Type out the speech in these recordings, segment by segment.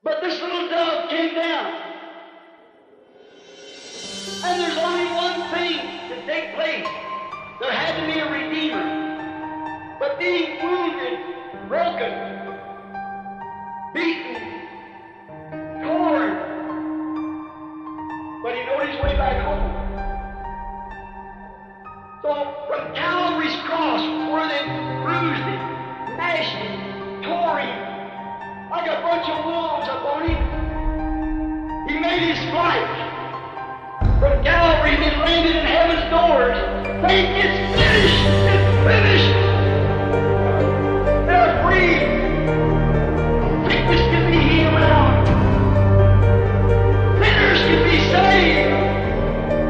But this little dove came down. And there's only one thing to take place. There had to be a Redeemer. But being wounded, broken, beaten, torn. But he knowed his way back home. So from Calvary's cross, where they bruised him, mashed him, tore him, like a bunch of wolves upon him, he made his flight. From Calvary, he landed in heaven's doors, saying, "It's finished! It's finished!" They're free. Sickness can be healed now. Sinners can be saved.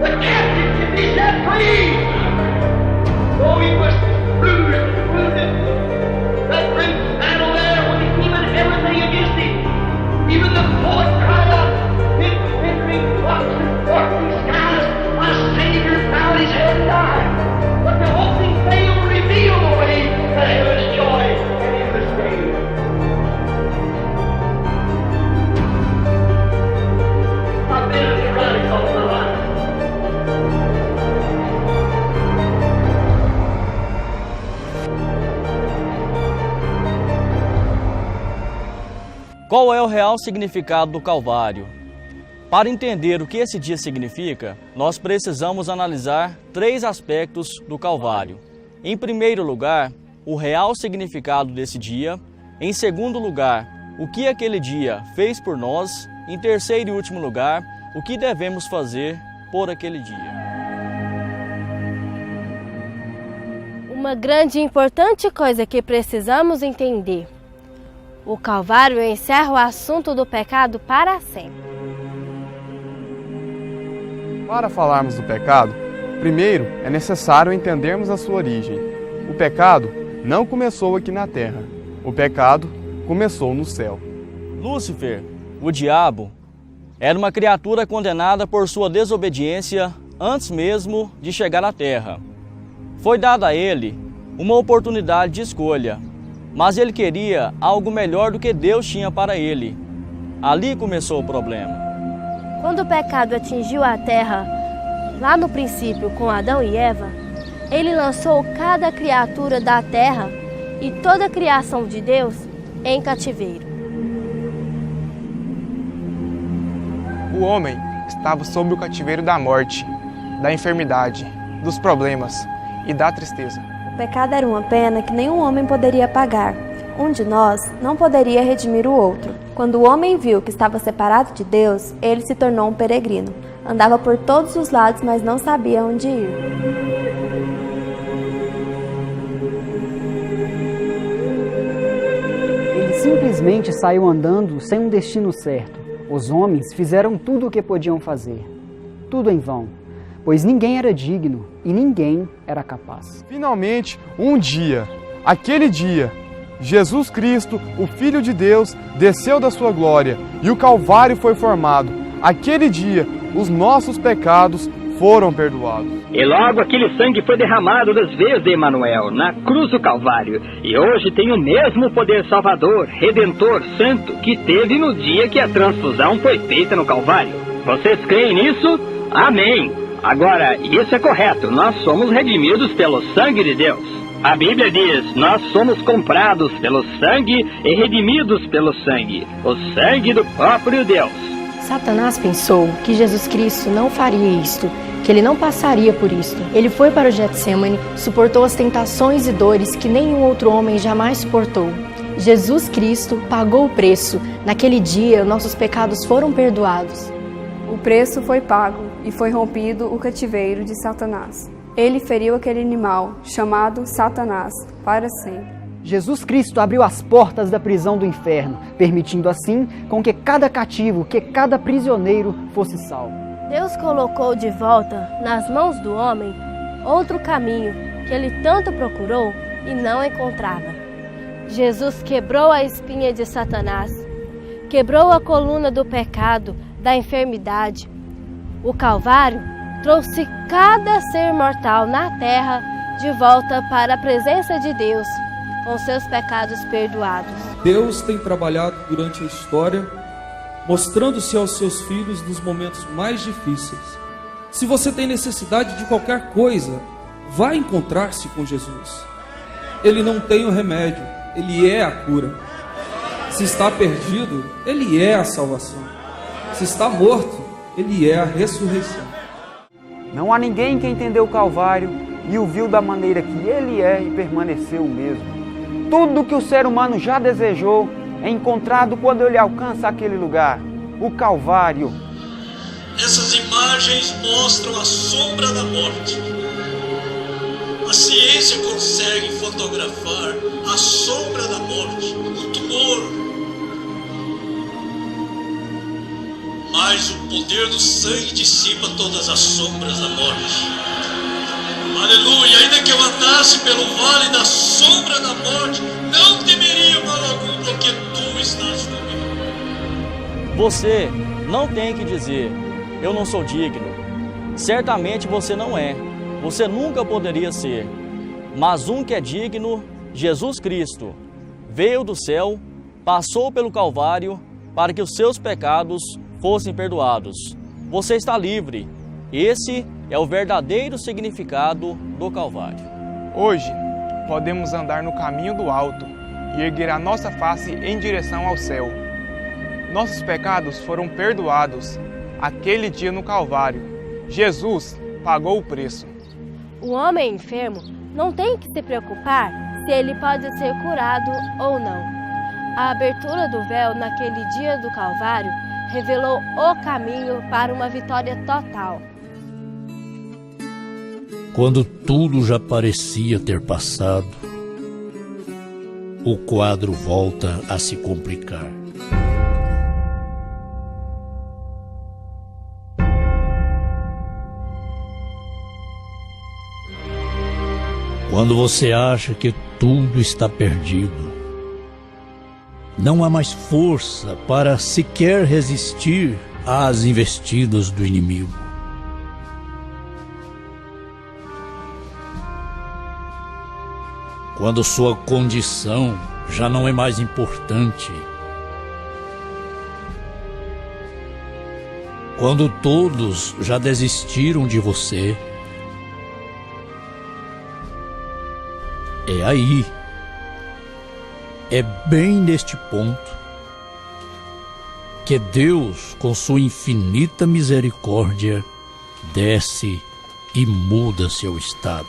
The captive can be set free. Oh, he was bruised and wounded. That great battle there when he came and everything against him. Even the poet cried out, "Entering flocks and forking skies, my Savior bowed his head and died." But the opening veil revealed the way to heaven's joy and in the state. I've been at the radical of my life. Qual é o real significado do Calvário? Para entender o que esse dia significa, nós precisamos analisar 3 aspectos do Calvário. Em primeiro lugar, o real significado desse dia. Em segundo lugar, o que aquele dia fez por nós. Em terceiro e último lugar, o que devemos fazer por aquele dia. Uma grande e importante coisa que precisamos entender. O Calvário encerra o assunto do pecado para sempre. Para falarmos do pecado, primeiro é necessário entendermos a sua origem. O pecado não começou aqui na terra. O pecado começou no céu. Lúcifer, o diabo, era uma criatura condenada por sua desobediência antes mesmo de chegar à terra. Foi dada a ele uma oportunidade de escolha, mas ele queria algo melhor do que Deus tinha para ele. Ali começou o problema. Quando o pecado atingiu a terra, lá no princípio com Adão e Eva, ele lançou cada criatura da terra e toda a criação de Deus em cativeiro. O homem estava sob o cativeiro da morte, da enfermidade, dos problemas e da tristeza. O pecado era uma pena que nenhum homem poderia pagar. Um de nós não poderia redimir o outro. Quando o homem viu que estava separado de Deus, ele se tornou um peregrino. Andava por todos os lados, mas não sabia onde ir. Ele simplesmente saiu andando sem um destino certo. Os homens fizeram tudo o que podiam fazer. Tudo em vão, pois ninguém era digno e ninguém era capaz. Finalmente, um dia, aquele dia, Jesus Cristo, o Filho de Deus, desceu da sua glória e o Calvário foi formado. Aquele dia, os nossos pecados foram perdoados. E logo aquele sangue foi derramado das veias de Emanuel, na cruz do Calvário. E hoje tem o mesmo poder salvador, redentor, santo, que teve no dia que a transfusão foi feita no Calvário. Vocês creem nisso? Amém! Agora, isso é correto, nós somos redimidos pelo sangue de Deus. A Bíblia diz, nós somos comprados pelo sangue e redimidos pelo sangue, o sangue do próprio Deus. Satanás pensou que Jesus Cristo não faria isto, que ele não passaria por isto. Ele foi para o Getsemane, suportou as tentações e dores que nenhum outro homem jamais suportou. Jesus Cristo pagou o preço. Naquele dia, nossos pecados foram perdoados. O preço foi pago e foi rompido o cativeiro de Satanás. Ele feriu aquele animal, chamado Satanás, para sempre. Jesus Cristo abriu as portas da prisão do inferno, permitindo assim com que cada cativo, que cada prisioneiro fosse salvo. Deus colocou de volta nas mãos do homem outro caminho que ele tanto procurou e não encontrava. Jesus quebrou a espinha de Satanás, quebrou a coluna do pecado, da enfermidade. O Calvário trouxe cada ser mortal na terra de volta para a presença de Deus, com seus pecados perdoados. Deus tem trabalhado durante a história mostrando-se aos seus filhos nos momentos mais difíceis. Se você tem necessidade de qualquer coisa, vá encontrar-se com Jesus. Ele não tem o remédio, Ele é a cura. Se está perdido, Ele é a salvação. Se está morto, Ele é a ressurreição. Não há ninguém que entendeu o Calvário e o viu da maneira que Ele é e permaneceu o mesmo. Tudo que o ser humano já desejou é encontrado quando ele alcança aquele lugar, o Calvário. Essas imagens mostram a sombra da morte. A ciência consegue fotografar a sombra da morte, o tumor. Mas o poder do sangue dissipa todas as sombras da morte. Aleluia! Ainda que eu andasse pelo vale da sombra da morte, não temeria mal algum, porque tu estás comigo. Você não tem que dizer, eu não sou digno. Certamente você não é. Você nunca poderia ser. Mas um que é digno, Jesus Cristo, veio do céu, passou pelo Calvário para que os seus pecados fossem perdoados. Você está livre. Esse é o verdadeiro significado do Calvário. Hoje, podemos andar no caminho do alto e erguer a nossa face em direção ao céu. Nossos pecados foram perdoados aquele dia no Calvário. Jesus pagou o preço. O homem enfermo não tem que se preocupar se ele pode ser curado ou não. A abertura do véu naquele dia do Calvário revelou o caminho para uma vitória total. Quando tudo já parecia ter passado, o quadro volta a se complicar. Quando você acha que tudo está perdido, não há mais força para sequer resistir às investidas do inimigo. Quando sua condição já não é mais importante. Quando todos já desistiram de você. É aí, é bem neste ponto, que Deus, com sua infinita misericórdia, desce e muda seu estado.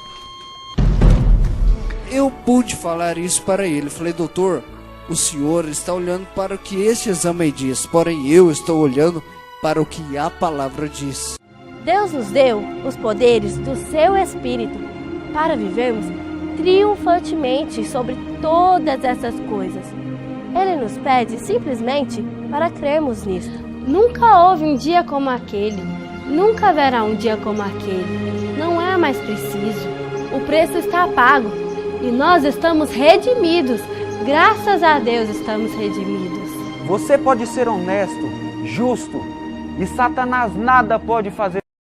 Eu pude falar isso para ele. Falei, doutor, o senhor está olhando para o que este exame diz, porém eu estou olhando para o que a palavra diz. Deus nos deu os poderes do seu Espírito para vivermos triunfantemente sobre todas essas coisas. Ele nos pede simplesmente para crermos nisso. Nunca houve um dia como aquele, nunca haverá um dia como aquele. Não é mais preciso. O preço está pago e nós estamos redimidos. Graças a Deus estamos redimidos. Você pode ser honesto, justo, e Satanás nada pode fazer